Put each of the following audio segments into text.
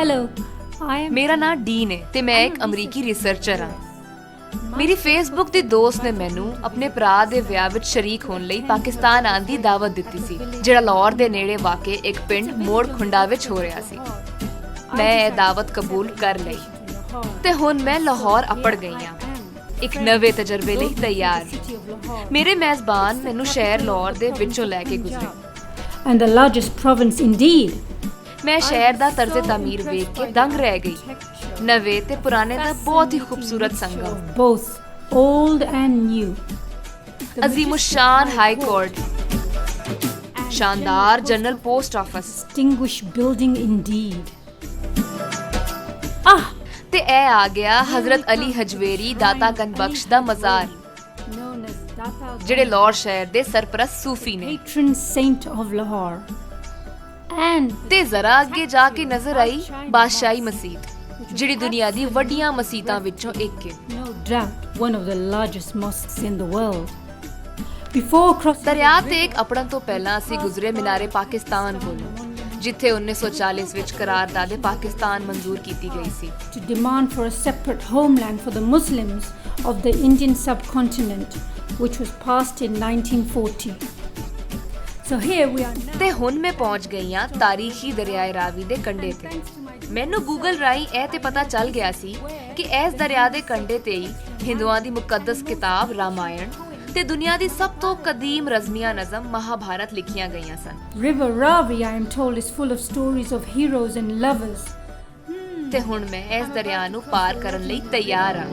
Hello, I am. ਮੇਰਾ ਨਾਮ dean ਹੈ ਤੇ ਮੈਂ ਇੱਕ ਅਮਰੀਕੀ ਰਿਸਰਚਰ ਹਾਂ। ਮੇਰੀ ਫੇਸਬੁੱਕ ਦੀ ਦੋਸਤ ਨੇ ਮੈਨੂੰ ਆਪਣੇ ਭਰਾ ਦੇ ਵਿਆਹ ਵਿੱਚ ਸ਼ਰੀਕ ਹੋਣ ਲਈ ਪਾਕਿਸਤਾਨ ਆਉਣ ਦੀ ਦਾਵਤ ਦਿੱਤੀ ਸੀ, ਜਿਹੜਾ ਲਾਹੌਰ ਦੇ ਨੇੜੇ ਵਾਕੇ ਇੱਕ ਪਿੰਡ ਮੋੜ ਖੁੰਡਾ ਵਿੱਚ ਹੋ ਰਿਹਾ ਸੀ। ਮੈਂ ਇਹ ਦਾਵਤ ਕਬੂਲ ਕਰ ਲਈ ਤੇ ਹੁਣ ਮੈਂ ਲਾਹੌਰ ਅੱਪੜ ਗਈ ਹਾਂ, ਇੱਕ ਨਵੇਂ ਤਜਰਬੇ ਲਈ ਤਿਆਰ। ਮੇਰੇ ਮੇਜ਼ਬਾਨ ਮੈਨੂੰ ਸ਼ਹਿਰ ਲਾਹੌਰ ਦੇ ਵਿੱਚੋਂ ਲੈ ਕੇ ਗੁਜ਼ਰੇ। And the largest province indeed. ਮੈਂ ਸ਼ਹਿਰ ਦਾ ਤਰਜ਼ ਤਾਮੀਰ ਵੇਖ ਕੇ ਦੰਗ ਰਹਿ ਗਈ। ਨਵੇਂ ਤੇ ਪੁਰਾਣੇ ਦਾ ਬਹੁਤ ਹੀ ਖੂਬਸੂਰਤ ਸੰਗਮ। Both old and new. ਅਜ਼ੀਮੁਸ਼ਾਨ ਹਾਈ ਕੋਰਟ, ਸ਼ਾਨਦਾਰ general post office Distinguished building indeed. Ah, ਤੇ ਇਹ ਆ ਗਿਆ ਹਜ਼ਰਤ ਅਲੀ ਹਜਵੇਰੀ ਦਾਤਾ ਗੰਜ ਬਖਸ਼ ਦਾ ਮਜ਼ਾਰ, known as Data, ਜਿਹੜੇ ਲਾਹੌਰ ਸ਼ਹਿਰ ਦੇ ਸਰਪ੍ਰਸਤ ਸੂਫੀ ਨੇ। patron saint of Lahore. And ਤੇ ਜ਼ਰਾ ਅੱਗੇ ਜਾ ਕੇ ਨਜ਼ਰ ਆਈ ਬਾਦਸ਼ਾਹੀ ਮਸਜਿਦ, ਜਿਹੜੀ ਦੁਨੀਆ ਦੀ ਵੱਡੀਆਂ ਮਸਜਿਦਾਂ ਵਿੱਚੋਂ ਇੱਕ ਹੈ। no doubt one of the largest mosques in the world. Before crossing ਦਰਿਆ ਤੇ ਇੱਕ ਅਪੜਨ ਤੋਂ ਪਹਿਲਾਂ ਅਸੀਂ ਗੁਜ਼ਰੇ ਮੀਨਾਰੇ ਪਾਕਿਸਤਾਨ ਕੋਲੋਂ, ਜਿੱਥੇ 1940 ਵਿੱਚ ਕਰਾਰਦਾਦੇ ਪਾਕਿਸਤਾਨ ਮਨਜ਼ੂਰ ਕੀਤੀ ਗਈ ਸੀ। to demand for a separate homeland for the Muslims of the Indian subcontinent, which was passed in 1940. So here we are now. ਤੇ ਹੁਣ ਮੈਂ ਪਹੁੰਚ ਗਈ ਹਾਂ ਤਾਰੀਖੀ ਦਰਿਆਏ ਰਾਵੀ ਦੇ ਕੰਢੇ ਤੇ। ਮੈਨੂੰ ਗੂਗਲ ਰਾਹੀਂ ਇਹ ਤੇ ਪਤਾ ਚੱਲ ਗਿਆ ਸੀ ਕਿ ਇਸ ਦਰਿਆ ਦੇ ਕੰਢੇ ਤੇ ਹੀ ਹਿੰਦੂਆਂ ਦੀ ਮੁਕੱਦਸ ਕਿਤਾਬ ਰਾਮਾਇਣ ਤੇ ਦੁਨੀਆ ਦੀ ਸਭ ਤੋਂ ਕਦੀਮ ਰਜ਼ਮੀਆ ਨਜ਼ਮ ਮਹਾਭਾਰਤ ਲਿਖੀਆਂ ਗਈਆਂ ਸਨ। River Ravi, I am told, is full of stories of heroes and lovers. ਤੇ ਹੁਣ ਮੈਂ ਇਸ ਦਰਿਆ ਨੂੰ ਪਾਰ ਕਰਨ ਲਈ ਤਿਆਰ ਹਾਂ।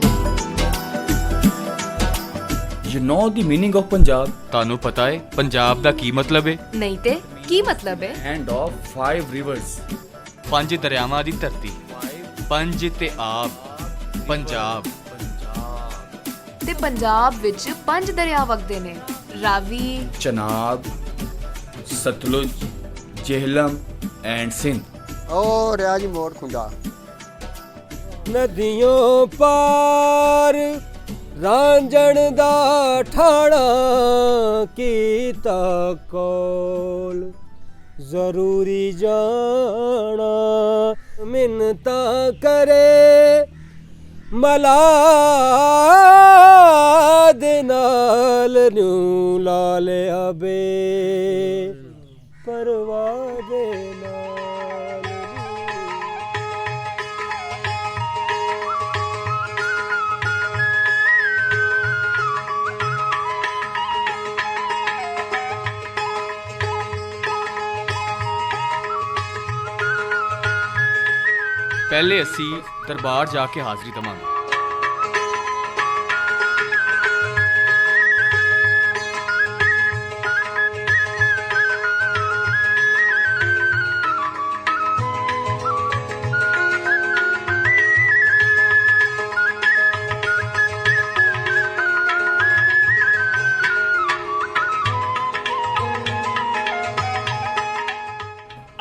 You know the meaning of Punjab? ਤੁਹਾਨੂੰ ਪਤਾ ਹੈ ਪੰਜਾਬ ਦਾ ਕੀ ਮਤਲਬ ਹੈ? ਨਹੀਂ ਤੇ ਕੀ ਮਤਲਬ ਹੈ? Land of 5 rivers. 5 ਦਰਿਆਵਾਂ ਦੀ ਧਰਤੀ, 5 ਤੇ ਆਬ, ਪੰਜਾਬ। ਤੇ ਪੰਜਾਬ ਵਿੱਚ 5 ਦਰਿਆ ਵਗਦੇ ਨੇ, Ravi, Chenab, Satluj, Jhelum and Sindh. ਉਹ ਰਿਹਾ ਜੀ ਮੋੜ ਖੁੰਡਾ। ਨਦੀਆਂ ਪਾਰ ਰਾਂਝਣ ਦਾ ਠਾਣਾ ਕੀਤਾ ਕੋਲ ਜ਼ਰੂਰੀ ਜਾਣਾ ਮਿੰਨਤਾਂ ਕਰੇ ਮਲਾ ਦੇ ਨਾਲ ਨੂੰ ਲਾ ਲਿਆ ਬੇ ਪਰਵਾਹ ਦੇ ਨਾਲ। ਪਹਿਲੇ ਅਸੀਂ ਦਰਬਾਰ ਜਾ ਕੇ ਹਾਜ਼ਰੀ ਦੇਵਾਂਗੇ।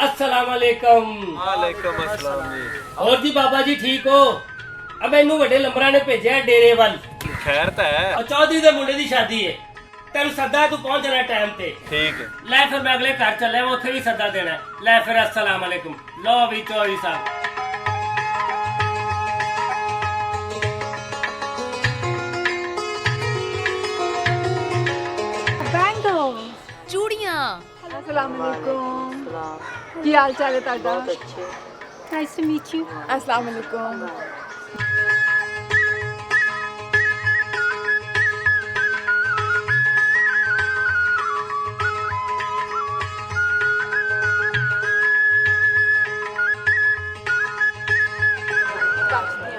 अस्सलामुअलैकुम। वालेकुम अस्सलाम जी। और जी बाबा जी ठीक हो? अब मैनू वड्डे लंबरा ने भेजा डेरे वाल। खैर तो है। और चौधरी दे मुंडे दी शादी है, तेन सदा तू पहुंच जाना टाइम ते। ठीक है। लै फिर मैं अगले घर चलिया, मैं उत्थे भी सदा देना है। लै फिर अस्सलाम वालेकुम। लो भी चौधरी साहब। ਚੂੜੀਆਂ। अस्सलाम वालेकुम। ਕੀ ਹਾਲ ਚਾਲ ਹੈ ਤੁਹਾਡਾ? Nice to meet you. अस्सलाम वालेकुम।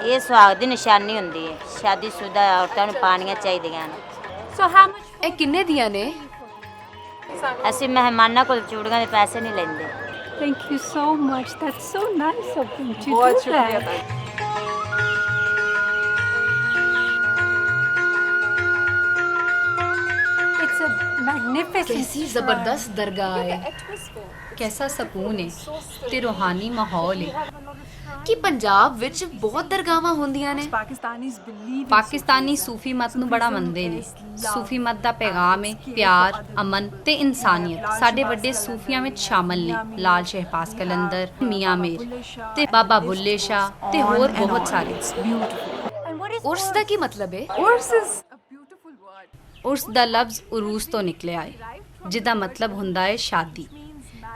ਇਹ ਸੁਹਾਗ ਦੀ ਨਿਸ਼ਾਨੀ ਹੁੰਦੀ ਹੈ। ਸ਼ਾਦੀशुदा ਔਰਤਾਂ ਨੂੰ ਪਾਣੀਆਂ ਚਾਹੀਦੀਆਂ ਨੇ। So how much? ਇਹ ਕਿੰਨੇ ਦੀਆਂ ਨੇ? ਅਸੀਂ ਮਹਿਮਾਨਾਂ ਕੋਲ ਚੂੜੀਆਂ ਦੇ ਪੈਸੇ ਨਹੀਂ ਲੈਂਦੇ। Thank you so much. That's so nice of them to ਬਹੁਤ do ਸ਼ੁਕਰੀਆ that. ਤੁਹਾਡਾ। It's a magnificent. कैसी जबरदस्त दरगाह है, कैसा ਸਕੂਨ ਹੈ ਤੇ ਰੂਹਾਨੀ ਮਾਹੌਲ ਹੈ। ਕਿ ਪੰਜਾਬ ਵਿੱਚ ਬਹੁਤ ਦਰਗਾਹਾਂ ਹੁੰਦੀਆਂ ਨੇ। ਪਾਕਿਸਤਾਨੀ ਸੂਫੀ ਮਤ ਨੂੰ ਬੜਾ ਮੰਨਦੇ ਨੇ। ਸੂਫੀ ਮਤ ਦਾ ਪੈਗਾਮ ਹੈ ਪਿਆਰ, ਅਮਨ ਤੇ ਇਨਸਾਨੀਅਤ। ਸਾਡੇ ਵੱਡੇ ਸੂਫੀਆਂ ਵਿੱਚ ਸ਼ਾਮਲ ਨੇ ਲਾਲ ਸ਼ਹਿਬਾਜ਼ ਕਲੰਦਰ, ਮੀਆਂ ਮੀਰ ਤੇ ਬਾਬਾ ਬੁੱਲੇ ਸ਼ਾਹ ਤੇ ਹੋਰ ਬਹੁਤ ਸਾਰੇ। ਉਰਸ ਦਾ ਕੀ ਮਤਲਬ ਹੈ? ਉਰਸ ਦਾ ਲਫ਼ਜ਼ ਉਰੂਸ ਤੋਂ ਨਿਕਲਿਆ ਹੈ, ਜਿਹਦਾ ਮਤਲਬ ਹੁੰਦਾ ਹੈ ਸ਼ਾਦੀ।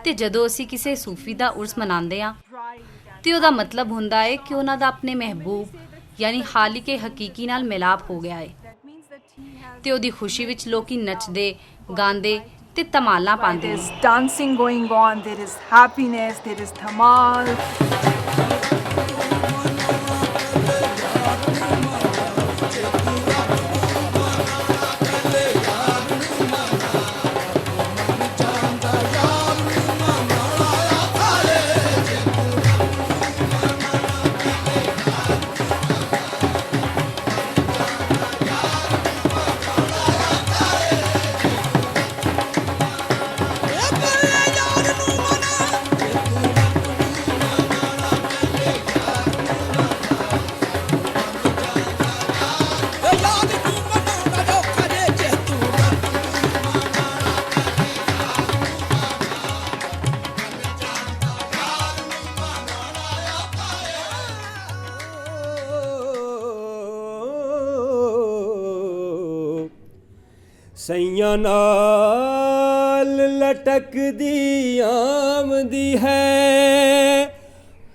ਤੇ ਜਦੋਂ ਅਸੀਂ ਕਿਸੇ ਸੂਫੀ ਦਾ ਉਰਸ ਮਨਾਉਂਦੇ ਹਾਂ ਤੇ ਉਹਦਾ ਮਤਲਬ ਹੁੰਦਾ ਹੈ ਕਿ ਉਹਨਾਂ ਦਾ ਆਪਣੇ ਮਹਿਬੂਬ ਯਾਨੀ ਖਾਲਿਕ ਹਕੀਕੀ ਨਾਲ ਮਿਲਾਪ ਹੋ ਗਿਆ ਹੈ ਤੇ ਉਹਦੀ ਖੁਸ਼ੀ ਵਿੱਚ ਲੋਕੀ ਨੱਚਦੇ, ਗਾਉਂਦੇ ਤੇ ਧਮਾਲਾਂ ਪਾਉਂਦੇ ਨੇ। Dancing going on, there is happiness, there is dhamal. ਸਈਆਂ ਨਾਲ ਲਟਕਦੀ ਆਮਦੀ ਹੈ,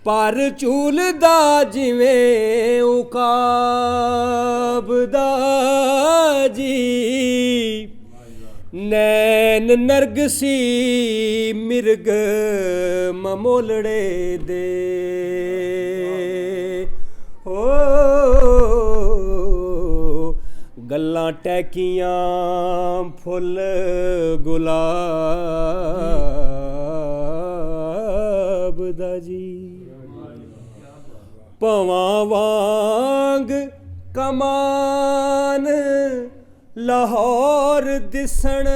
ਪਰ ਝੂਲਦਾ ਜਿਵੇਂ ਉਕਾਬ ਦਾ ਜੀ। ਨੈਣ ਨਰਗਸੀ ਮਿਰਗ ਮਮੋਲੜੇ ਦੇ ਹੋ, ਗੱਲਾਂ ਟੈਕੀਆਂ ਫੁੱਲ ਗੁਲਾਬ ਦਾ ਜੀ। ਭਵਾਂ ਵਾਂਗ ਕਮਾਨ ਲਾਹੌਰ ਦਿਸਣ,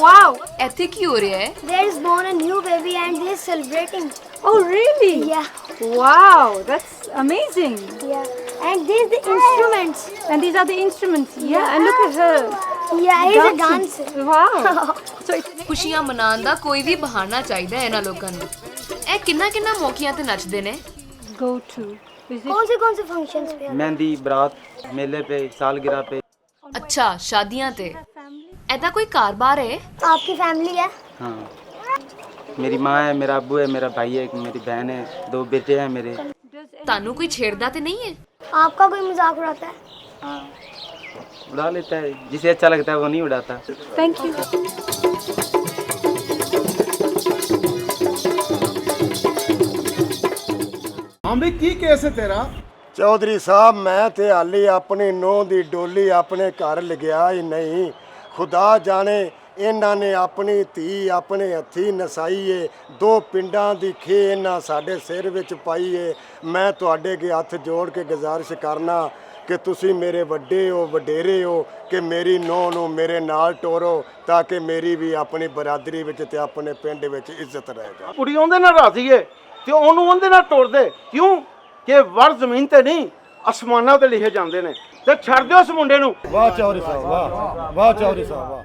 Wow! ਇੱਥੇ ਕੀ ਹੋ ਰਿਹਾ ਹੈ? There is born a new baby and they are celebrating. Oh, really? Yeah, Wow, that's amazing. yeah. And these the instruments. And these are the instruments. Yeah, and look at her. Yeah, it's a dancing. dance. Wow. So it's ਖੁਸ਼ੀਆਂ ਮਨਾਉਣ ਦਾ ਕੋਈ ਵੀ ਬਹਾਨਾ ਚਾਹੀਦਾ ਹੈ ਇਹਨਾਂ ਲੋਕਾਂ ਨੂੰ। ਇਹ ਕਿੰਨਾ ਮੌਕਿਆਂ ਤੇ ਨੱਚਦੇ ਨੇ। go to. Is it? कौन से functions पे? मेहंदी, बारात, मेले पे, सालगिरह पे। ਅੱਛਾ, ਸ਼ਾਦੀਆਂ ਤੇ। ਇਹਦਾ ਕੋਈ ਕਾਰੋਬਾਰ ਹੈ? आपकी फैमिली है? हाँ, मेरी माँ है, मेरा अब्बू है, मेरा भाई है, मेरी बहन है, 2 बेटे हैं मेरे। ਤੁਹਾਨੂੰ ਕੋਈ ਛੇੜਦਾ ਤੇ ਨਹੀਂ ਹੈ? आपका कोई मजाक उड़ाता है? हाँ, उड़ा लेता है, जिसे अच्छा लगता है वो नहीं उड़ाता। Thank you. ਹਾਂ ਵੀ ਕੀ ਕੇਸ ਹੈ ਤੇਰਾ? ਚੌਧਰੀ ਸਾਹਿਬ, ਮੈਂ ਤੇ ਹਾਲੀ ਆਪਣੀ ਨੂੰਹ ਦੀ ਡੋਲੀ ਆਪਣੇ ਘਰ ਲਗਿਆ ਹੀ ਨਹੀਂ। ਖੁਦਾ ਜਾਣੇ ਇਹਨਾਂ ਨੇ ਆਪਣੀ ਧੀ ਆਪਣੇ ਹੱਥੀ ਨਸਾਈ ਏ, 2 ਪਿੰਡਾਂ ਦੀ ਖੇ ਇਹਨਾਂ ਸਾਡੇ ਸਿਰ ਵਿੱਚ ਪਾਈ ਏ। ਮੈਂ ਤੁਹਾਡੇ ਅੱਗੇ ਹੱਥ ਜੋੜ ਕੇ ਗੁਜ਼ਾਰਿਸ਼ ਕਰਨਾ ਕਿ ਤੁਸੀਂ ਮੇਰੇ ਵੱਡੇ ਹੋ, ਵਡੇਰੇ ਹੋ, ਕਿ ਮੇਰੀ ਨੂੰਹ ਨੂੰ ਮੇਰੇ ਨਾਲ ਟੋਰੋ ਤਾਂ ਕਿ ਮੇਰੀ ਵੀ ਆਪਣੀ ਬਰਾਦਰੀ ਵਿੱਚ ਤੇ ਆਪਣੇ ਪਿੰਡ ਵਿੱਚ ਇੱਜ਼ਤ ਰਹੇ ਜਾ। ਕੁੜੀ ਉਹਦੇ ਨਾਲ ਰਾਜ਼ੀ ਏ ਤੇ ਉਹਨੂੰ ਉਹਦੇ ਨਾਲ ਟੋਰਦੇ ਕਿਉਂ? ਕਿ ਵਰ ਜ਼ਮੀਨ ਤੇ ਨਹੀਂ ਅਸਮਾਨਾਂ ਤੇ ਲਿਖੇ ਜਾਂਦੇ ਨੇ। ਤੇ ਛੱਡ ਦਿਓ ਉਸ ਮੁੰਡੇ ਨੂੰ। ਵਾਹ ਚੌਧਰੀ ਸਾਹਿਬ, ਵਾਹ ਵਾਹ ਚੌਧਰੀ ਸਾਹਿਬ, ਵਾਹ।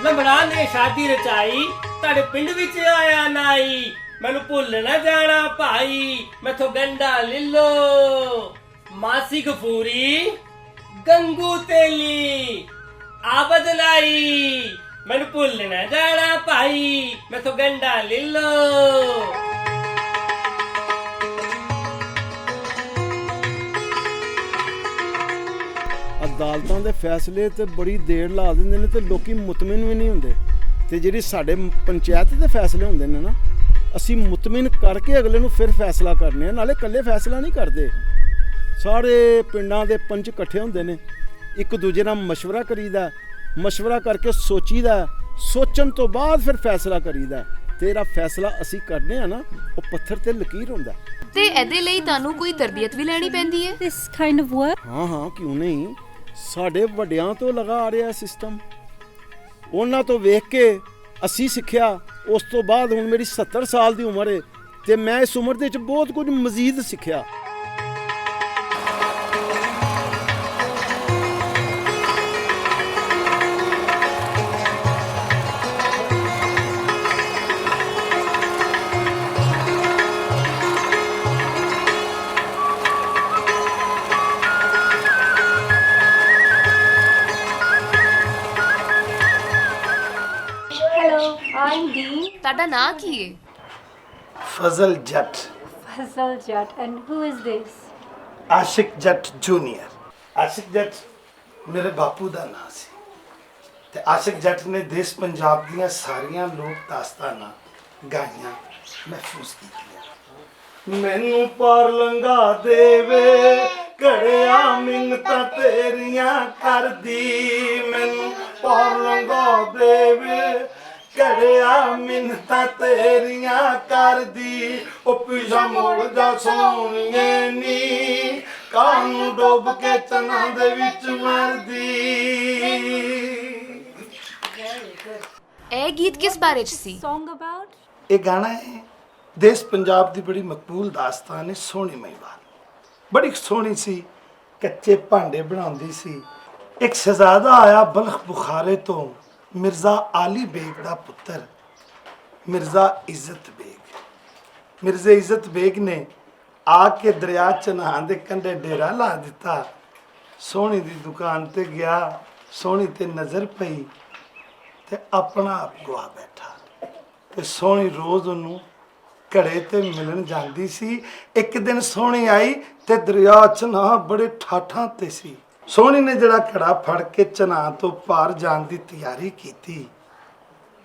ਲੰਬੜਾ ਨੇ ਸ਼ਾਦੀ ਰਚਾਈ, ਤੁਹਾਡੇ ਪਿੰਡ ਵਿੱਚ ਆਇਆ ਨਾਈ। ਮੈਨੂੰ ਭੁੱਲ ਨਾ ਜਾਣਾ ਭਾਈ, ਮੈਥੋਂ ਗੰਡਾ ਲਿੱਲੋ। ਮਾਸੀ ਗਫੂਰੀ ਗੰਗੂ ਤੇਲੀ ਆਬਦ ਲਾਈ, ਮੈਨੂੰ ਭੁੱਲ ਨਾ ਜਾਣਾ ਭਾਈ, ਮੈਥੋਂ ਗੰਡਾ ਲਿੱਲੋ। ਅਦਾਲਤਾਂ ਦੇ ਫੈਸਲੇ ਤੇ ਬੜੀ ਦੇਰ ਲਾ ਦਿੰਦੇ ਨੇ ਤੇ ਲੋਕੀ ਮੁਤਮਿਨ ਵੀ ਨਹੀਂ ਹੁੰਦੇ। ਤੇ ਜਿਹੜੀ ਸਾਡੇ ਪੰਚਾਇਤ ਦੇ ਫੈਸਲੇ ਹੁੰਦੇ ਨੇ ਨਾ, ਅਸੀਂ ਮੁਤਮਿਨ ਕਰਕੇ ਅਗਲੇ ਨੂੰ ਫਿਰ ਫੈਸਲਾ ਕਰਨੇ ਆ। ਨਾਲੇ ਇਕੱਲੇ ਫੈਸਲਾ ਨਹੀਂ ਕਰਦੇ, ਸਾਰੇ ਪਿੰਡਾਂ ਦੇ ਪੰਚ ਇਕੱਠੇ ਹੁੰਦੇ ਨੇ, ਇੱਕ ਦੂਜੇ ਨਾਲ ਮਸ਼ਵਰਾ ਕਰੀਦਾ, ਮਸ਼ਵਰਾ ਕਰਕੇ ਸੋਚੀਦਾ, ਸੋਚਣ ਤੋਂ ਬਾਅਦ ਫਿਰ ਫੈਸਲਾ ਕਰੀਦਾ। ਤੇਰਾ ਫੈਸਲਾ ਅਸੀਂ ਕਰਨੇ ਆ ਨਾ, ਉਹ ਪੱਥਰ ਤੇ ਲਕੀਰ ਹੁੰਦਾ। ਤੇ ਇਹਦੇ ਲਈ ਤੁਹਾਨੂੰ ਕੋਈ ਤਰਬੀਅਤ ਵੀ ਲੈਣੀ ਪੈਂਦੀ ਹੈ? This kind of work? ਹਾਂ ਕਿਉਂ ਨਹੀਂ। ਸਾਡੇ ਵੱਡਿਆਂ ਤੋਂ ਲਗਾ ਆ ਰਿਹਾ ਸਿਸਟਮ, ਉਹਨਾਂ ਤੋਂ ਵੇਖ ਕੇ ਅਸੀਂ ਸਿੱਖਿਆ। ਉਸ ਤੋਂ ਬਾਅਦ ਹੁਣ ਮੇਰੀ 70 ਸਾਲ ਦੀ ਉਮਰ ਹੈ ਤੇ ਮੈਂ ਇਸ ਉਮਰ ਦੇ ਵਿੱਚ ਬਹੁਤ ਕੁਝ ਮਜ਼ੀਦ ਸਿੱਖਿਆ। ਤੁਹਾਡਾ ਨਾਂ ਕੀ ਹੈ? ਫਜ਼ਲ ਜੱਟ। Fazal Jatt. And who is this? ਆਸ਼ਿਕ ਜੱਟ ਜੂਨੀਅਰ। ਆਸ਼ਿਕ ਜੱਟ ਮੇਰੇ ਬਾਪੂ ਦਾ ਨਾਂ ਸੀ ਤੇ ਆਸ਼ਿਕ ਜੱਟ ਨੇ ਦੇਸ਼ ਪੰਜਾਬ ਦੀਆਂ ਸਾਰੀਆਂ ਲੋਕ ਦਾਸਤਾਨਾਂ ਗਾਈਆਂ, ਮਹਿਫੂਜ਼ ਕੀਤੀਆਂ। ਮੈਨੂੰ ਪਾਰ ਲੰਘਾ ਦੇਵੇ ਘੜਿਆ ਮਿੰਨਤਾਂ ਤੇਰੀਆਂ ਕਰਦੀ, ਮੈਨੂੰ ਪਾਰ ਲੰਘਾ ਦੇਵੇ ਘੜਿਆ ਮਿੰਨਤਾਂ ਤੇਰੀਆਂ ਕਰਦੀ। ਉਹ ਪਿਛਾ ਮੋੜ ਜਾ ਸੋਹਣੀਏ ਨੀ, ਕਾਂ ਨੂੰ ਡੁੱਬ ਕੇ ਚਨਾਂ ਦੇ ਵਿੱਚ ਮਰਦੀ। ਇਹ ਗੀਤ ਕਿਸ ਬਾਰੇ 'ਚ ਸੀ? Song about? ਇਹ ਗਾਣਾ ਹੈ ਦੇਸ਼ ਪੰਜਾਬ ਦੀ ਬੜੀ ਮਕਬੂਲ ਦਾਸਤਾਨ ਹੈ ਸੋਹਣੀ ਮਹੀਵਾਲ। ਬੜੀ ਸੋਹਣੀ ਸੀ, ਕੱਚੇ ਭਾਂਡੇ ਬਣਾਉਂਦੀ ਸੀ। ਇੱਕ ਸ਼ਹਿਜ਼ਾਦਾ ਆਇਆ ਬਲਖ ਬੁਖਾਰੇ ਤੋਂ, ਮਿਰਜ਼ਾ ਆਲੀ ਬੇਗ ਦਾ ਪੁੱਤਰ ਮਿਰਜ਼ਾ ਇੱਜ਼ਤ ਬੇਗ। ਮਿਰਜ਼ੇ ਇੱਜ਼ਤ ਬੇਗ ਨੇ ਆ ਕੇ ਦਰਿਆ ਚਨਾਨ ਦੇ ਕੰਢੇ ਡੇਰਾ ਲਾ ਦਿੱਤਾ। ਸੋਹਣੀ ਦੀ ਦੁਕਾਨ ਤੇ ਗਿਆ, ਸੋਹਣੀ ਤੇ ਨਜ਼ਰ ਪਈ ਤੇ ਆਪਣਾ ਆਪ ਗਵਾ ਬੈਠਾ। ਤੇ ਸੋਹਣੀ ਰੋਜ਼ ਉਹਨੂੰ ਘੜੇ ਤੇ ਮਿਲਣ ਜਾਂਦੀ ਸੀ। ਇੱਕ ਦਿਨ ਸੋਹਣੀ ਆਈ ਤੇ ਦਰਿਆ ਚਨਾਹ ਬੜੇ ਠਾਠਾਂ ਤੇ ਸੀ। ਸੋਹਣੀ ਨੇ ਜਿਹੜਾ ਘੜਾ ਫੜ ਕੇ ਚਨਾਹ ਤੋਂ ਪਾਰ ਜਾਣ ਦੀ ਤਿਆਰੀ ਕੀਤੀ।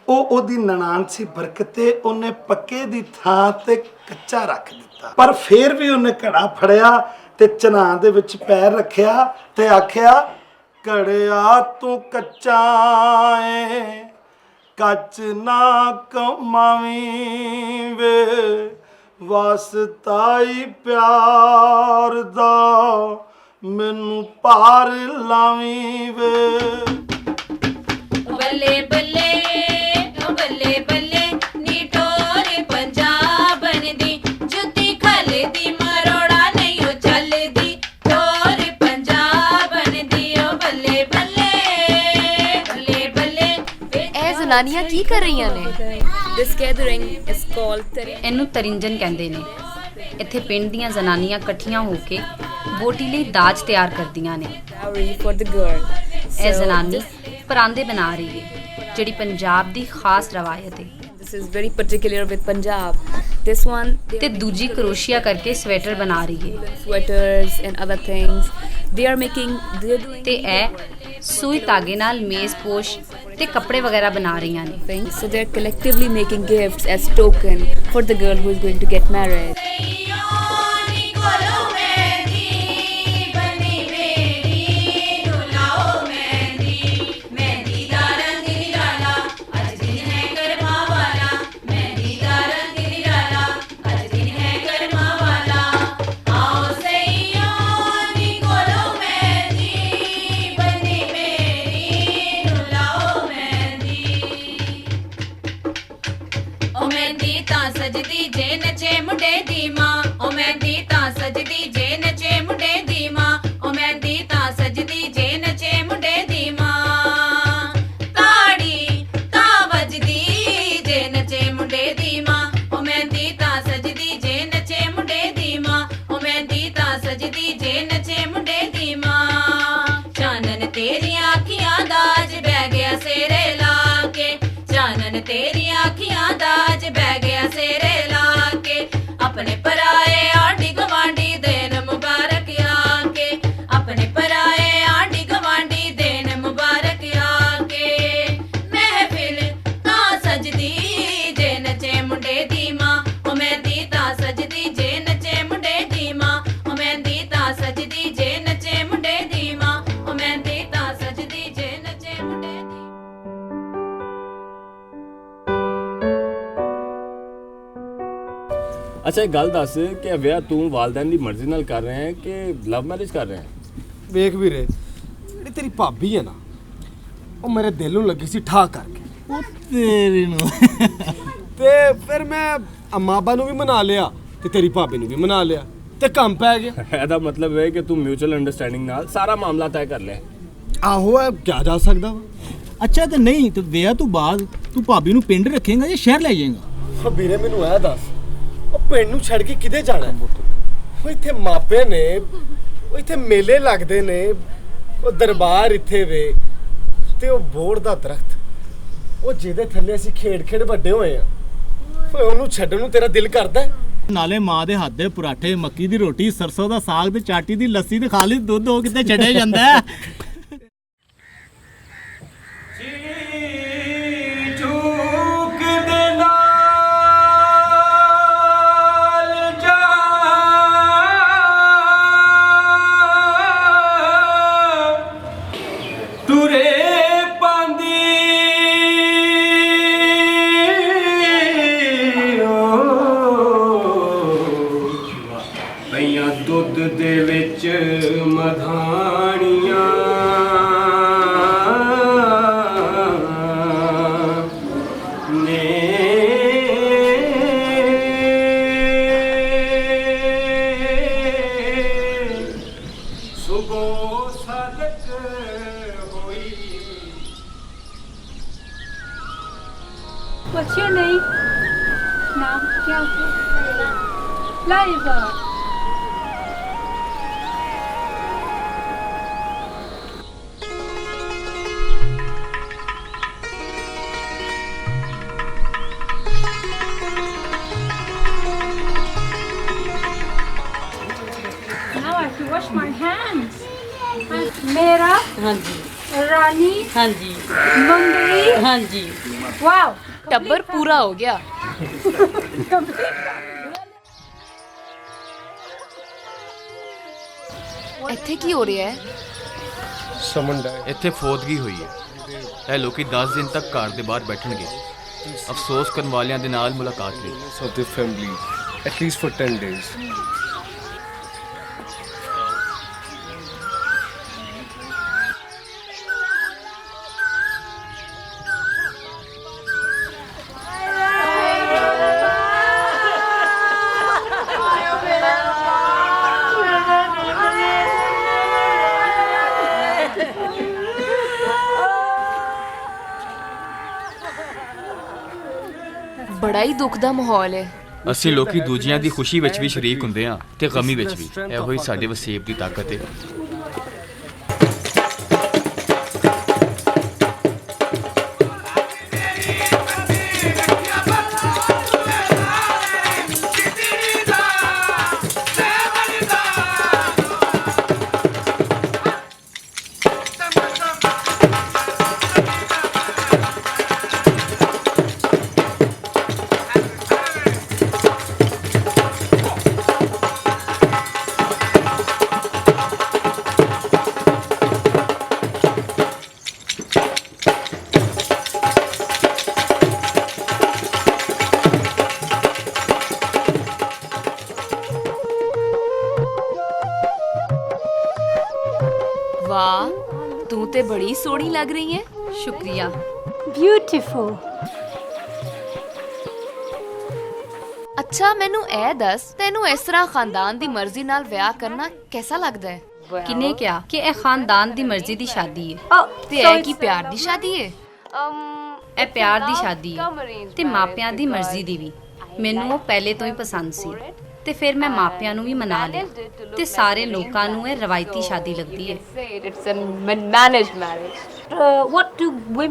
ਉਹ ਉਹਦੀ ਨਨਾਣ ਸੀ ਬਰਕਤੇ, ਉਹਨੇ ਪੱਕੇ ਦੀ ਥਾਂ ਤੇ ਕੱਚਾ ਰੱਖ ਦਿੱਤਾ। ਪਰ ਫੇਰ ਵੀ ਉਹਨੇ ਘੜਾ ਫੜਿਆ ਤੇ ਚਨਾਹ ਦੇ ਵਿੱਚ ਪੈਰ ਰੱਖਿਆ ਤੇ ਆਖਿਆ, ਘੜਿਆ ਤੂੰ ਕੱਚਾ ਏ ਕੱਚ ਨਾ ਕਮਾਵੀਂ ਵੇ, ਵਾਸਤਾਈ ਪਿਆਰ ਦਾ ਮੈਨੂੰ ਪਾਰ ਲਾਵੀਂ ਵੇ। ਬੱਲੇ ਬੱਲੇ ਓ ਬੱਲੇ ਬੱਲੇ ਨੀ ਟੋਰੇ ਪੰਜਾਬਣ ਦੀ, ਜੁੱਤੀ ਖਲਦੀ ਮਰੋੜਾ ਨਹੀਂ ਓ ਚੱਲਦੀ, ਟੋਰੇ ਪੰਜਾਬਣ ਦੀ ਓ ਬੱਲੇ ਬੱਲੇ ਬੱਲੇ ਬੱਲੇ। ਇਹ ਜ਼ਨਾਨੀਆਂ ਕੀ ਕਰ ਰਹੀਆਂ ਨੇ? This gathering is called ਇਹਨੂੰ ਤਰਿੰਜਨ ਕਹਿੰਦੇ ਨੇ। ਇੱਥੇ ਪਿੰਡ ਦੀਆਂ ਜ਼ਨਾਨੀਆਂ ਇਕੱਠੀਆਂ ਹੋ ਕੇ ਵੋਟੀ ਲਈ ਦਾਜ ਤਿਆਰ ਕਰਦੀਆਂ ਨੇ। ਇਹ ਜ਼ਨਾਨੀ ਪਰਾਂਦੇ ਬਣਾ ਰਹੀ ਹੈ, ਜਿਹੜੀ ਪੰਜਾਬ ਦੀ ਖਾਸ ਰਵਾਇਤ ਹੈ। This is very particular with Punjab. This one ਤੇ ਦੂਜੀ ਕਰੋਸ਼ੀਆ ਕਰਕੇ ਸਵੈਟਰ ਬਣਾ ਰਹੀ ਹੈ। sweaters and other things they are making, they are doing। ਤੇ ਇਹ ਸੂਈ ਧਾਗੇ ਨਾਲ ਮੇਜ਼ ਪੋਸ਼ ਤੇ ਕੱਪੜੇ ਵਗੈਰਾ ਬਣਾ ਰਹੀਆਂ ਨੇ। So they are collectively making gifts as token for the girl who is going to get married. ਸਜਦੀ ਜੇ ਨਚੇ ਮੁੰਡੇ ਦੀ ਮਾਂ। ਅੱਛਾ ਇੱਕ ਗੱਲ ਦੱਸ ਕਿ ਇਹ ਵਿਆਹ ਤੂੰ ਵਾਲਦੈਨ ਦੀ ਮਰਜ਼ੀ ਨਾਲ ਕਰ ਰਹੇ ਹੈ ਕਿ ਲਵ ਮੈਰਿਜ ਕਰ ਰਹੇ ਹੈ? ਵੇਖ ਵੀਰੇ, ਜਿਹੜੀ ਤੇਰੀ ਭਾਬੀ ਹੈ ਨਾ, ਉਹ ਮੇਰੇ ਦਿਲ ਨੂੰ ਲੱਗੀ ਸੀ ਠਾ ਕਰਕੇ। ਉਹ ਤੇਰੀ ਨੂੰ ਤੇ ਫਿਰ ਮੈਂ ਅੰਮਾ ਅੱਬਾ ਨੂੰ ਵੀ ਮਨਾ ਲਿਆ ਤੇ ਤੇਰੀ ਭਾਬੀ ਨੂੰ ਵੀ ਮਨਾ ਲਿਆ ਤੇ ਕੰਮ ਪੈ ਗਿਆ। ਇਹਦਾ ਮਤਲਬ ਹੈ ਕਿ ਤੂੰ ਮਿਊਚੁਅਲ ਅੰਡਰਸਟੈਂਡਿੰਗ ਨਾਲ ਸਾਰਾ ਮਾਮਲਾ ਤੈਅ ਕਰ ਲਿਆ। ਆਹੋ ਹੈ, ਕਿਆ ਜਾ ਸਕਦਾ ਵਾ। ਅੱਛਾ ਤੇ ਨਹੀਂ ਤੇ ਵਿਆਹ ਤੋਂ ਬਾਅਦ ਤੂੰ ਭਾਬੀ ਨੂੰ ਪਿੰਡ ਰੱਖੇਂਗਾ ਜਾਂ ਸ਼ਹਿਰ ਲੈ ਜਾਏਂਗਾ? ਵੀਰੇ ਮੈਨੂੰ ਇਹ ਦੱਸ, ਉਹ ਪਿੰਡ ਨੂੰ ਛੱਡ ਕੇ ਕਿਤੇ ਜਾਣਾ? ਉਹ ਇੱਥੇ ਮਾਪੇ ਨੇ, ਉਹ ਇੱਥੇ ਮੇਲੇ ਲੱਗਦੇ ਨੇ, ਉਹ ਦਰਬਾਰ ਇੱਥੇ ਵੇ ਤੇ ਉਹ ਬੋੜ ਦਾ ਦਰਖਤ, ਉਹ ਜਿਹਦੇ ਥੱਲੇ ਅਸੀਂ ਖੇਡ ਵੱਡੇ ਹੋਏ ਆ, ਓਏ ਉਹਨੂੰ ਛੱਡਣ ਨੂੰ ਤੇਰਾ ਦਿਲ ਕਰਦਾ? ਨਾਲੇ ਮਾਂ ਦੇ ਹੱਥ ਦੇ ਪਰਾਠੇ, ਮੱਕੀ ਦੀ ਰੋਟੀ, ਸਰਸੋਂ ਦਾ ਸਾਗ ਤੇ ਚਾਟੀ ਦੀ ਲੱਸੀ ਤੇ ਖਾਲੀ ਦੁੱਧ ਹੋ ਕਿਤੇ ਛੱਡਿਆ ਜਾਂਦਾ ਹੈ। ਦੁੱਧ ਦੇ ਵਿੱਚ ਮਧਾਣੀਆਂ ਨੇ ਸੁਬੋ ਸਦਕ ਹੋਈ। What's your name? नाम क्या है? लाइबा। Wash my hands. मेरा हाँ जी, रानी हाँ जी, मंगली हाँ जी। वाओ, ਟੱਬਰ ਪੂਰਾ ਹੋ ਗਿਆ। ਇੱਥੇ ਕੀ ਹੋ ਰਿਹਾ ਹੈ? ਇੱਥੇ ਫੌਦਗੀ ਹੋਈ ਹੈ। ਇਹ ਲੋਕੀ 10 ਦਿਨ ਤੱਕ ਘਰ ਦੇ ਬਾਹਰ ਬੈਠਣਗੇ, ਅਫਸੋਸ ਕਰਨ ਵਾਲਿਆਂ ਦੇ ਨਾਲ ਮੁਲਾਕਾਤ ਲਈ। of the family at least for 10 days. ਬੜਾ ਹੀ ਦੁੱਖ ਦਾ ਮਾਹੌਲ ਹੈ। ਅਸੀਂ ਲੋਕੀ ਦੂਜਿਆਂ ਦੀ ਖੁਸ਼ੀ ਵਿੱਚ ਵੀ ਸ਼ਰੀਕ ਹੁੰਦੇ ਹਾਂ ਤੇ ਗਮੀ ਵਿੱਚ ਵੀ। ਇਹੋ ਹੀ ਸਾਡੇ ਵਸੀਬ ਦੀ ਤਾਕਤ ਹੈ। ਵਾਹ, ਤੂੰ ਤੇ ਬੜੀ ਸੋਹਣੀ ਲੱਗ ਰਹੀ ਹੈ। शुक्रिया। ब्यूटीफुल। ਅੱਛਾ ਮੈਨੂੰ ਇਹ ਦੱਸ, ਤੈਨੂੰ ਇਸ ਤਰ੍ਹਾਂ ਖਾਨਦਾਨ ਦੀ ਮਰਜ਼ੀ ਨਾਲ ਵਿਆਹ ਕਰਨਾ ਕਿਹਦਾ ਲੱਗਦਾ ਹੈ? किने क्या कि ए खानदान दी मर्जी दी शादी है। ਤੇ ਇਹ ਕੀ ਪਿਆਰ ਦੀ ਸ਼ਾਦੀ ਹੈ? ਇਹ ਪਿਆਰ ਦੀ ਸ਼ਾਦੀ ਹੈ ਤੇ ਮਾਪਿਆਂ ਦੀ ਮਰਜ਼ੀ ਦੀ ਵੀ। ਮੈਨੂੰ ਉਹ ਪਹਿਲੇ ਤੋਂ ਹੀ ਪਸੰਦ ਸੀ ਤੇ ਫਿਰ ਮੈਂ ਮਾਪਿਆਂ ਨੂੰ ਵੀ ਮਨਾ ਲਿਆ ਤੇ ਸਾਰੇ ਲੋਕਾਂ ਨੂੰ ਇਹ ਰਵਾਇਤੀ ਸ਼ਾਦੀ ਲੱਗਦੀ ਹੈ।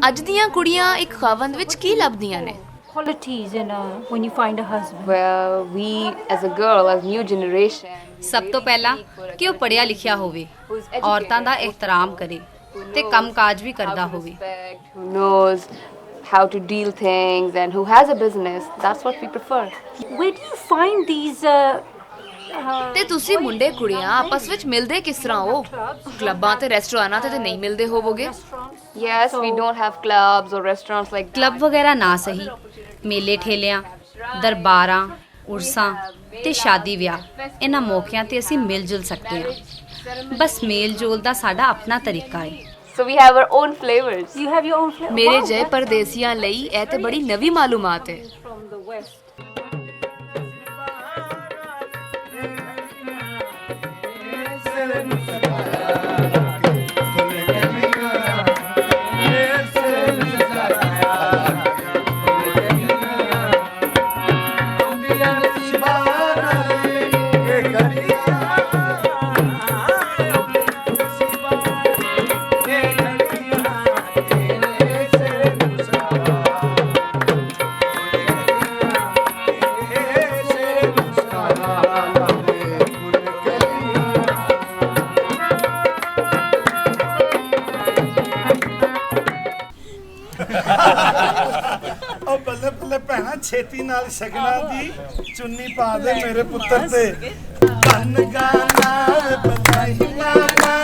ਅੱਜ ਦੀਆਂ ਕੁੜੀਆਂ ਇੱਕ ਖਾਵੰਦ ਵਿੱਚ ਕੀ ਲੱਭਦੀਆਂ ਨੇ? Qualities in when you find a husband. Well, we as a girl, as new generation, ਸਭ ਤੋਂ ਪਹਿਲਾਂ ਕਿ ਉਹ ਪੜ੍ਹਿਆ ਲਿਖਿਆ ਹੋਵੇ, ਔਰਤਾਂ ਦਾ ਇਹਤਰਾਮ ਕਰੇ ਤੇ ਕੰਮਕਾਜ ਵੀ ਕਰਦਾ ਹੋਵੇ। who knows how to deal things and who has a business. That's what we prefer. Where do you find these ਤੇ ਤੁਸੀਂ ਮੁੰਡੇ ਕੁੜੀਆਂ ਆਪਸ ਵਿੱਚ ਮਿਲਦੇ ਕਿਸ ਤਰ੍ਹਾਂ ਹੋ? ਕਲੱਬਾਂ ਤੇ ਰੈਸਟੋਰੈਂਟਾਂ ਤੇ ਨਹੀਂ ਮਿਲਦੇ ਹੋਵੋਗੇ? Yes, we don't have clubs or restaurants like that. Club ਵਗੈਰਾ ਨਾ ਸਹੀ, ਮੇਲੇ ਠੇਲਿਆਂ, ਦਰਬਾਰਾਂ, ਉਰਸਾਂ ਤੇ ਸ਼ਾਦੀ ਵਿਆਹ ਇਹਨਾਂ ਮੌਕਿਆਂ ਤੇ ਅਸੀਂ ਮਿਲ ਜੁਲ ਸਕਦੇ ਹਾਂ। ਬਸ ਮੇਲ ਜੋਲ ਦਾ ਸਾਡਾ ਆਪਣਾ ਤਰੀਕਾ ਹੈ। So we have our own flavors. You have your own flavor. ਮੇਰੇ ਜੇ ਪਰਦੇਸੀਆਂ ਲਈ ਇਹ ਤੇ ਬੜੀ ਨਵੀਂ ਮਾਲੂਮਾਤ ਹੈ। ਉਹ ਬੱਲੇ ਬੱਲੇ ਭੈਣਾ, ਛੇਤੀ ਨਾਲ ਸ਼ਗਨਾਂ ਦੀ ਚੁੰਨੀ ਪਾ ਦੇ ਮੇਰੇ ਪੁੱਤਰ ਤੇ। ਕੰਨ ਗਾਣਾ ਬਲਾਈ ਮਾਮਾ,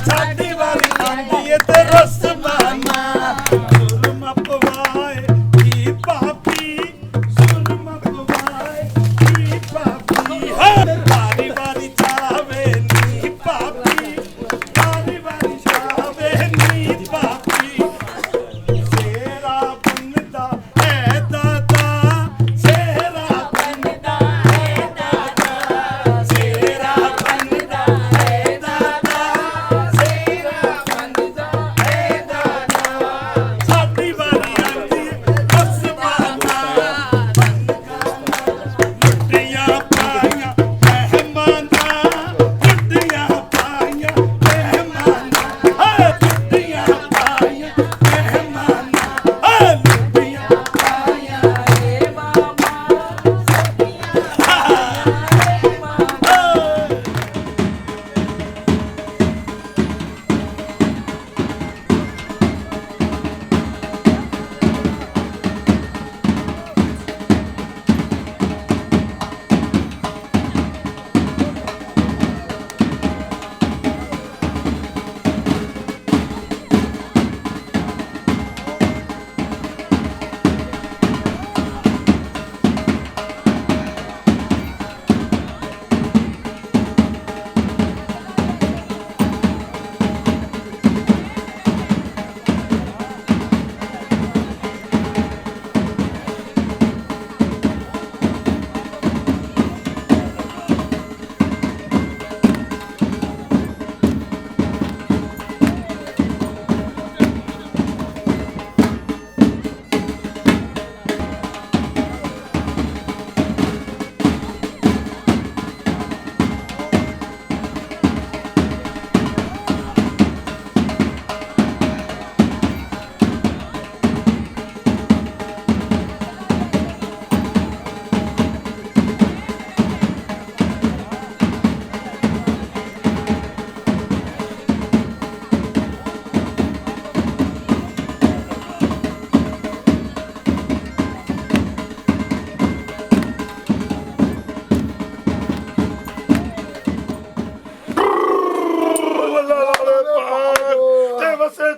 ਸਾਡੀ ਵਾਲੀ ਆਂਦੀ ਏ ਤੇ ਰਸ ਬਾਨਾ। ਸੁਰਮਾ ਪਵਾਏ ਕੀ ਪਾਪੀ, ਸੁਰਮਾ ਪਵਾਏ ਕੀ ਪਾਪੀ। ਵਾਰੀ ਵਾਰੀ ਚਾਵੇ ਨੀ ਪਾਪੀ, ਵਾਰੀ ਵਾਰੀ ਚਾਵੇ ਨੀ ਪਾਪੀ।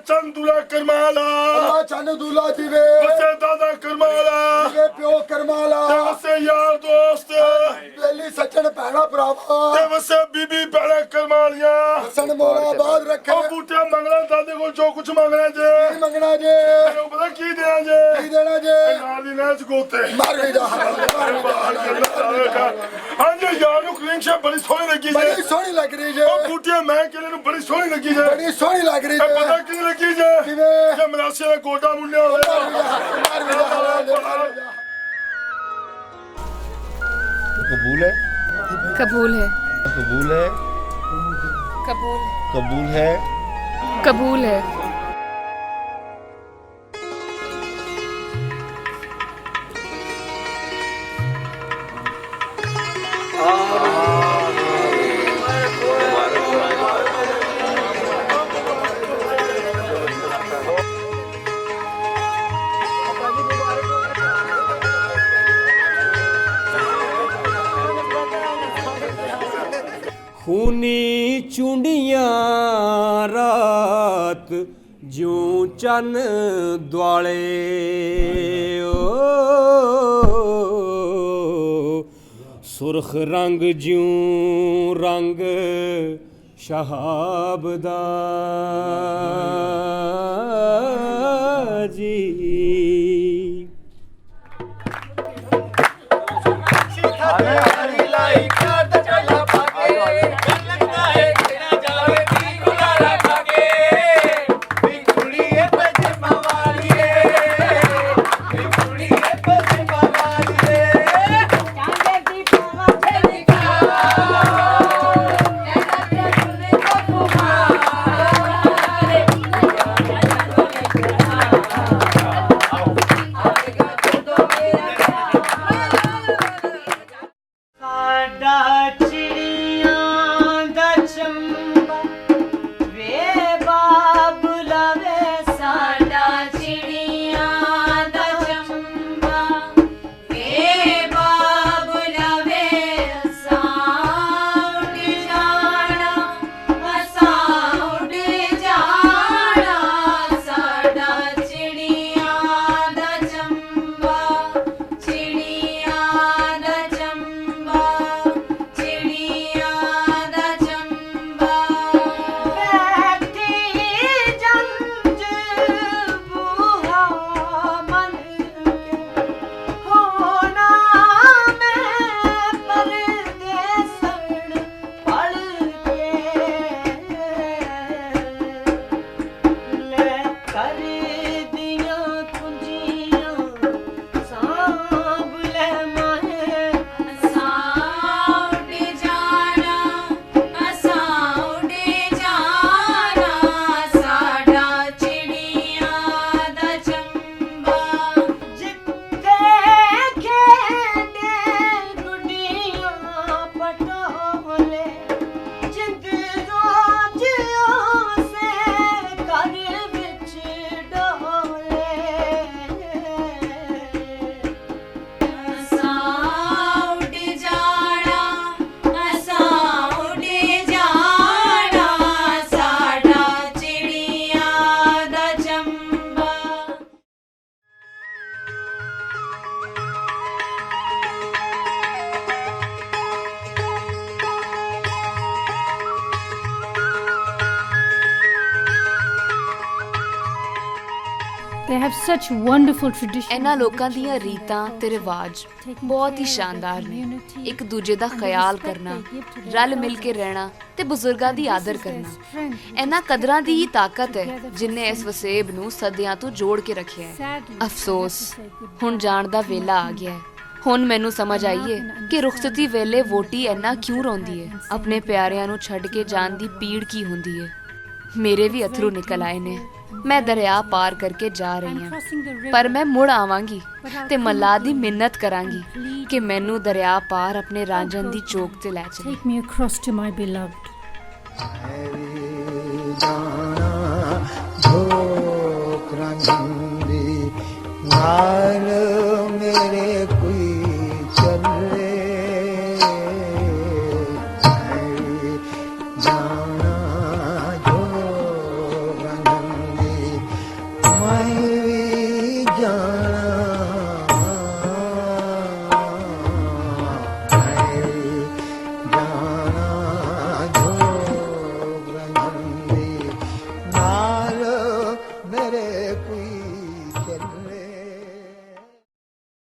ਚੰਦੂਲਾ ਕਰਮਾਲਾ, ਚੰਨ ਦੂਲਾ ਜੀਵੇ ਵਸੇ ਦਾਦਾ ਕਰਮਾਲਾ, ਜੀਵੇ ਪਿਓ ਕਰਮਾਲਾ, ਤੇ ਵਸੇ ਯਾਰ ਦੋਸਤ ਬੇਲੀ ਸੱਜਣ ਭੈਣਾ ਭਰਾਵਾ, ਤੇ ਵਸੇ ਬੀਬੀ ਭੈਣਾ ਕਰਮਾਲੀਆਂ, ਹਸਨ ਮੋਲਾ ਬਾਦ ਰੱਖੇ। ਉਹ ਬੂਟਿਆ ਮੰਗਣਾ ਦਾਦੇ ਕੋਲ ਜੋ ਕੁਝ ਮੰਗਣਾ ਜੇ, ਕੀ ਮੰਗਣਾ ਜੇ, ਤੈਨੂੰ ਪਤਾ ਕੀ ਦੇਣਾ ਜੇ, ਕੀ ਦੇਣਾ ਜੇ, ਨਾਲ ਦੀ ਨੈਚ ਗੋਤੇ ਮਾਰ ਗਈ ਜਾ। ਹਾਂਜੀ ਯਾਰ ਨੂੰ ਕਲੀਨ ਸ਼ੇਪ ਬੜੀ ਸੋਹਣੀ ਲੱਗੀ ਜੇ, ਬੜੀ ਸੋਹਣੀ ਲੱਗ ਰਹੀ ਜੇ। ਉਹ ਬੂਟਿਆ ਮੈਂ ਕਿਹਨੇ ਨੂੰ ਬੜੀ ਸੋਹਣੀ ਲੱਗੀ ਜੇ, ਬੜੀ ਸੋਹਣੀ ਲੱਗ ਰਹੀ ਜੇ। ਪਤਾ ਕੀ ਲੱਗੀ ਜੇ, ਕਿਵੇਂ ਜੇ ਮਰਾਸੀਆਂ ਦਾ ਗੋਡਾ ਮੁੰਡਿਆ ਹੋਵੇ। कबूल है, कबूल है, कबूल है, कबूल, कबूल है, कबूल है। खूनी चूंडियां रात ज्यों चन दुआले, ਸੁਰਖ ਰੰਗ ਜਿਉਂ ਰੰਗ ਸ਼ਹਾਬ ਦਾ ਜੀ They have such wonderful traditions. ਇਹਨਾਂ ਲੋਕਾਂ ਦੀਆਂ ਰੀਤਾਂ ਤੇ ਰਿਵਾਜ ਬਹੁਤ ਹੀ ਸ਼ਾਨਦਾਰ ਨੇ। ਇੱਕ ਦੂਜੇ ਦਾ ਖਿਆਲ ਕਰਨਾ, ਰਲ ਮਿਲ ਕੇ ਰਹਿਣਾ ਤੇ ਬਜ਼ੁਰਗਾਂ ਦੀ ਆਦਰ ਕਰਨਾ, ਇਹਨਾਂ ਕਦਰਾਂ ਦੀ ਹੀ ਤਾਕਤ ਹੈ ਜਿਨੇ ਇਸ ਵਸੇਬ ਨੂੰ ਸਦੀਆਂ ਤੋਂ ਜੋੜ ਕੇ ਰੱਖਿਆ ਹੈ। ਅਫਸੋਸ ਹੁਣ ਜਾਣ ਦਾ ਵੇਲਾ ਆ ਗਿਆ ਹੈ। ਹੁਣ ਮੈਨੂੰ ਸਮਝ ਆਈ ਹੈ ਕਿ ਰੁਖਸਤੀ ਵੇਲੇ ਵੋਟੀ ਇੰਨਾ ਕਿਉਂ ਰੋਂਦੀ ਹੈ। ਆਪਣੇ ਪਿਆਰਿਆਂ ਨੂੰ ਛੱਡ ਕੇ ਜਾਣ ਦੀ ਪੀੜ ਕੀ ਹੁੰਦੀ ਹੈ। ਮੇਰੇ ਵੀ ਅਥਰੂ ਨਿਕਲ ਆਏ ਨੇ। ਮੈਂ ਦਰਿਆ ਪਾਰ ਕਰਕੇ ਜਾ ਰਹੀ ਹਾਂ, ਪਰ ਮੈਂ ਮੁੜ ਆਵਾਂਗੀ ਤੇ ਮੱਲਾ ਦੀ ਮਿੰਨਤ ਕਰਾਂਗੀ ਕਿ ਮੈਨੂੰ ਦਰਿਆ ਪਾਰ ਆਪਣੇ ਰਾਂਝਣ ਦੀ ਚੌਕ ਤੇ ਲੈ ਚਲੇ। Take me across to my beloved. I